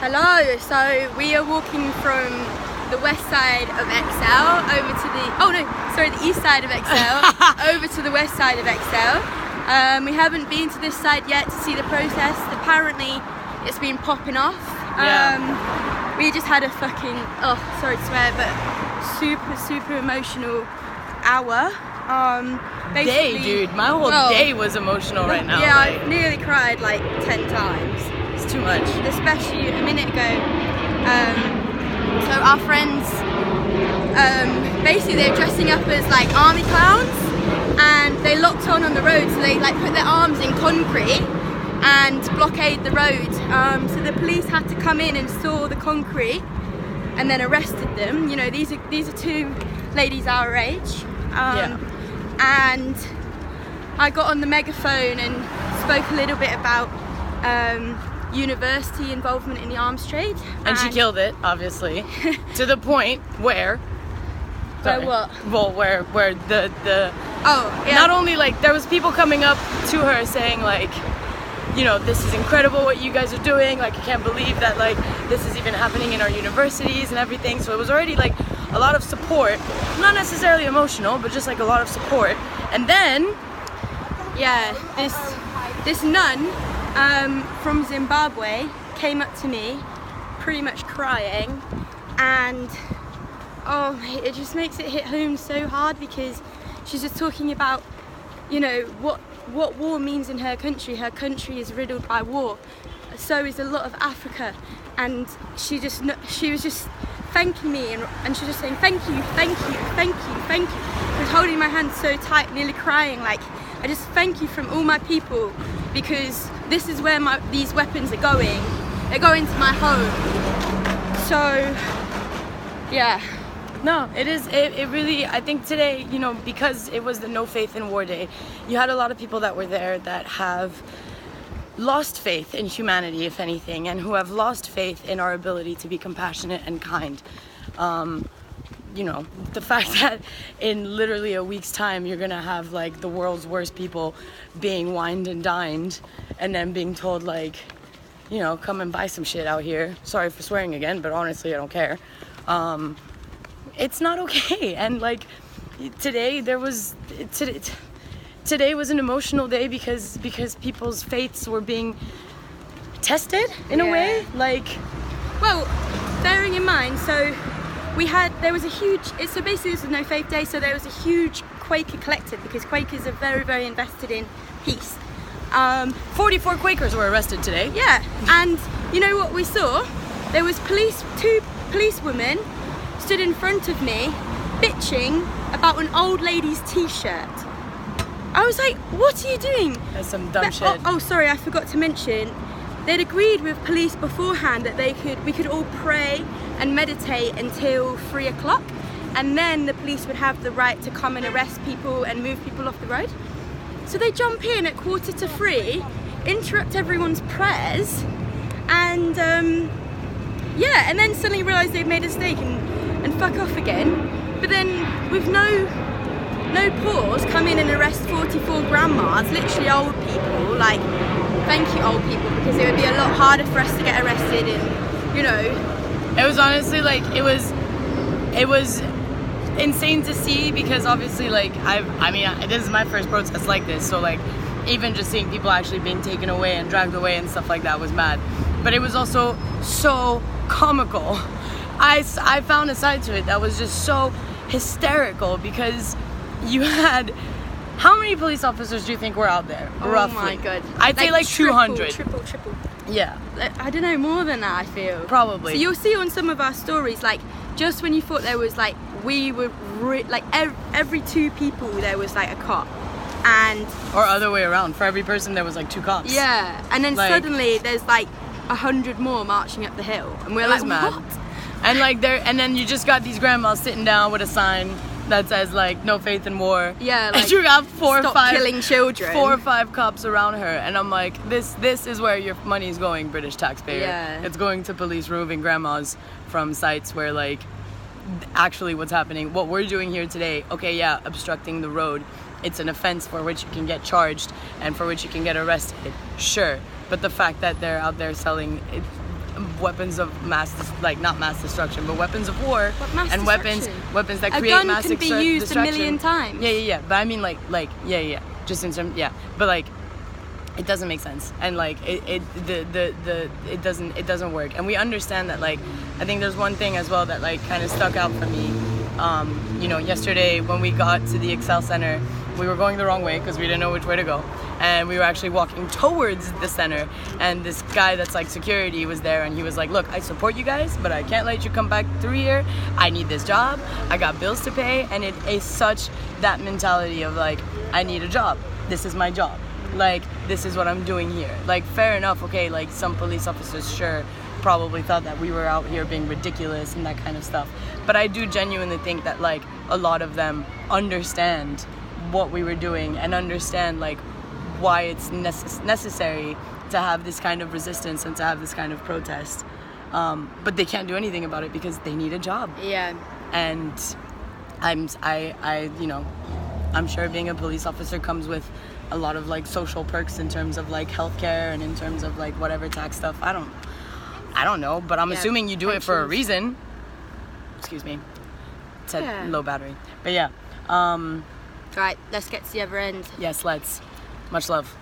Hello, so we are walking from the west side of XL over to the east side of XL over to the west side of XL. We haven't been to this side yet to see the protest. Apparently it's been popping off. We just had a fucking, sorry to swear, but super emotional hour. Day, dude, my whole day was emotional right now. Yeah, I nearly cried like 10 times. It's too much. Especially a minute ago. So our friends, basically they're dressing up as like army clowns, and they locked on the road, so they like put their arms in concrete and blockade the road. So the police had to come in and saw the concrete and then arrested them. You know, these are two ladies our age. And I got on the megaphone and spoke a little bit about university involvement in the arms trade. And she killed it, obviously, to the point where... Where what? Well, where the yeah. Not only like there was people coming up to her saying like, you know, this is incredible what you guys are doing, like I can't believe that like this is even happening in our universities and everything. So it was already like a lot of support, not necessarily emotional, but just like a lot of support. And then this nun from Zimbabwe came up to me pretty much crying, and it just makes it hit home so hard, because she's just talking about, you know, what war means in her country. Her country is riddled by war, so is a lot of Africa, and she was just thanking me, and she was just saying thank you. She was holding my hand so tight, nearly crying, like, I just thank you from all my people, because this is where these weapons are going. They're going to my home. So yeah. No, it is. It really, I think today, you know, because it was the No Faith in War Day, you had a lot of people that were there that have lost faith in humanity, if anything, and who have lost faith in our ability to be compassionate and kind. You know, the fact that in literally a week's time you're gonna have like the world's worst people being wined and dined, and then being told like, you know, come and buy some shit out here. Sorry for swearing again, but honestly I don't care. It's not okay. And like today was an emotional day because people's faiths were being tested in a way. Like, well, bearing in mind, so there was a huge, so basically this was No Faith Day, so there was a huge Quaker collective, because Quakers are very, very invested in peace. 44 Quakers were arrested today. Yeah, and you know what we saw? There was two policewomen stood in front of me bitching about an old lady's t-shirt. I was like, what are you doing? That's some dumb shit. Oh, sorry, I forgot to mention, they'd agreed with police beforehand that we could all pray and meditate until 3 o'clock, and then the police would have the right to come and arrest people and move people off the road. So they jump in at 2:45, interrupt everyone's prayers, and and then suddenly realise they've made a mistake and fuck off again. But then with no pause, come in and arrest 44 grandmas, literally old people. Like, thank you old people, because it would be a lot harder for us to get arrested, and you know. It was honestly like, it was insane to see, because obviously like this is my first protest like this, so like even just seeing people actually being taken away and dragged away and stuff like that was mad. But it was also so comical. I found a side to it that was just so hysterical, because you had, how many police officers do you think were out there, roughly? Oh my god. I'd say like 200. Triple. Yeah. I don't know, more than that, I feel. Probably. So you'll see on some of our stories, like, just when you thought there was like, we were like every 2 people there was like a cop, and or other way around, for every person there was like 2 cops. Yeah, and then like, suddenly there's like 100 more marching up the hill, and we're like, mad. What? And like and then you just got these grandmas sitting down with a sign that says like No Faith in War. Yeah, like, and you got 4 or 5 killing children. 4 or 5 cops around her, and I'm like, this is where your money is going, British taxpayer. Yeah. It's going to police removing grandmas from sites where like actually what's happening. What we're doing here today, okay, yeah, obstructing the road, it's an offense for which you can get charged and for which you can get arrested, sure. But the fact that they're out there selling weapons of not mass destruction, but weapons of war, and weapons that create mass destruction. A gun can be used a million times. Yeah. But I mean, just in terms, but like, it doesn't make sense, and like it doesn't work. And we understand that. Like, I think there's one thing as well that like kind of stuck out for me. Yesterday when we got to the Excel Center, we were going the wrong way because we didn't know which way to go, and we were actually walking towards the center, and this guy that's like security was there, and he was like, look, I support you guys, but I can't let you come back through here. I need this job, I got bills to pay. And it is such that mentality of like, I need a job, this is my job, like this is what I'm doing here. Like, fair enough, okay, like some police officers sure probably thought that we were out here being ridiculous and that kind of stuff, but I do genuinely think that like a lot of them understand what we were doing and understand like why it's necessary to have this kind of resistance and to have this kind of protest, but they can't do anything about it because they need a job. Yeah. And I'm sure being a police officer comes with a lot of like social perks in terms of like healthcare and in terms of like whatever tax stuff. I don't know, but I'm assuming you do it for a reason. Excuse me. It said low battery. But yeah. Right, let's get to the other end. Yes, let's. Much love.